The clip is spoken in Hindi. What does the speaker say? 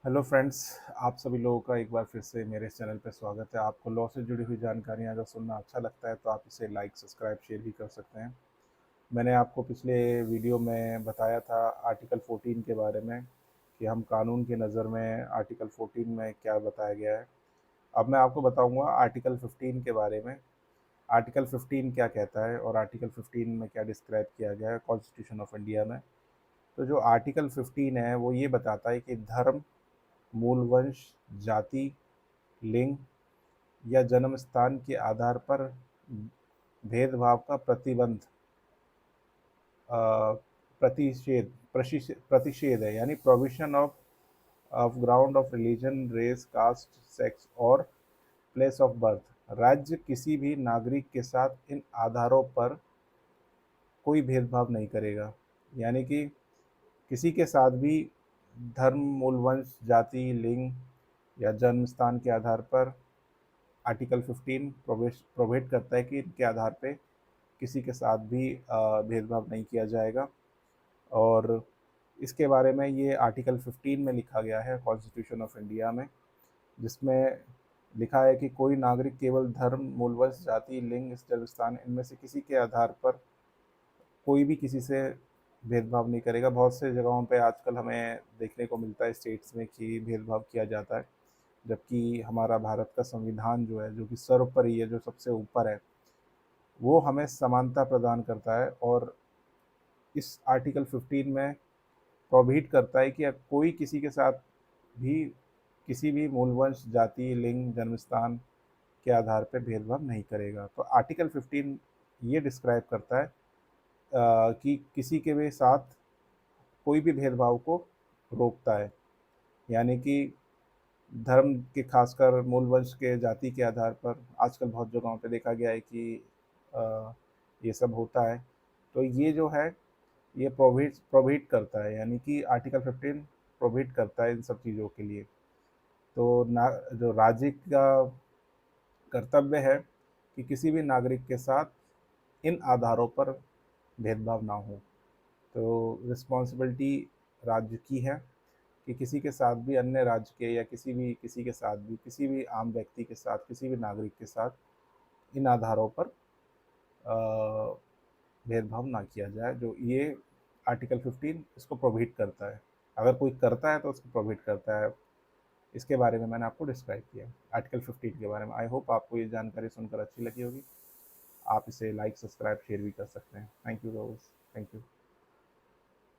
हेलो फ्रेंड्स, आप सभी लोगों का एक बार फिर से मेरे इस चैनल पर स्वागत है। आपको लॉ से जुड़ी हुई जानकारियाँ अगर सुनना अच्छा लगता है तो आप इसे लाइक, सब्सक्राइब, शेयर भी कर सकते हैं। मैंने आपको पिछले वीडियो में बताया था आर्टिकल 14 के बारे में कि हम कानून की नज़र में आर्टिकल 14 में क्या बताया गया है। अब मैं आपको बताऊंगा आर्टिकल 15 के बारे में। आर्टिकल 15 क्या कहता है और आर्टिकल 15 में क्या डिस्क्राइब किया गया है कॉन्स्टिट्यूशन ऑफ इंडिया में। तो जो आर्टिकल 15 है वो ये बताता है कि धर्म, मूल वंश, जाति, लिंग या जन्म स्थान के आधार पर भेदभाव का प्रतिबंध, प्रतिषेध है, यानी provision of ground of religion, race, caste, sex और प्लेस ऑफ बर्थ। राज्य किसी भी नागरिक के साथ इन आधारों पर कोई भेदभाव नहीं करेगा। यानी कि किसी के साथ भी धर्म, मूल वंश, जाति, लिंग या जन्म स्थान के आधार पर आर्टिकल 15 प्रोवाइड करता है कि इनके आधार पे किसी के साथ भी भेदभाव नहीं किया जाएगा। और इसके बारे में ये आर्टिकल 15 में लिखा गया है कॉन्स्टिट्यूशन ऑफ इंडिया में, जिसमें लिखा है कि कोई नागरिक केवल धर्म, मूलवंश, जाति, लिंग, जन्म स्थान इनमें से किसी के आधार पर कोई भी किसी से भेदभाव नहीं करेगा। बहुत से जगहों पे आजकल हमें देखने को मिलता है स्टेट्स में कि भेदभाव किया जाता है, जबकि हमारा भारत का संविधान जो है, जो कि सर्वोपरि है, जो सबसे ऊपर है, वो हमें समानता प्रदान करता है। और इस आर्टिकल 15 में प्रोहिबिट करता है कि अब कोई किसी के साथ भी किसी भी मूलवंश, जाति, लिंग, जन्मस्थान के आधार पर भेदभाव नहीं करेगा। तो आर्टिकल 15 ये डिस्क्राइब करता है कि किसी के भी साथ कोई भी भेदभाव को रोकता है। यानी कि धर्म के, खासकर मूल वंश के, जाति के आधार पर आजकल बहुत जगहों पे देखा गया है कि ये सब होता है। तो ये जो है ये प्रोहिबिट करता है, यानी कि आर्टिकल 15 प्रोहिबिट करता है इन सब चीज़ों के लिए। तो ना, जो राज्य का कर्तव्य है कि किसी भी नागरिक के साथ इन आधारों पर भेदभाव ना हो। तो रिस्पॉन्सिबिलिटी राज्य की है कि किसी के साथ भी, अन्य राज्य के या किसी के साथ भी, किसी भी आम व्यक्ति के साथ, किसी भी नागरिक के साथ इन आधारों पर भेदभाव ना किया जाए। जो ये आर्टिकल 15 इसको प्रोहिबिट करता है। अगर कोई करता है तो उसको प्रोहिबिट करता है। इसके बारे में मैंने आपको डिस्क्राइब किया आर्टिकल 15 के बारे में। आई होप आपको ये जानकारी सुनकर अच्छी लगी होगी। आप इसे लाइक, सब्सक्राइब, शेयर भी कर सकते हैं। Thank you.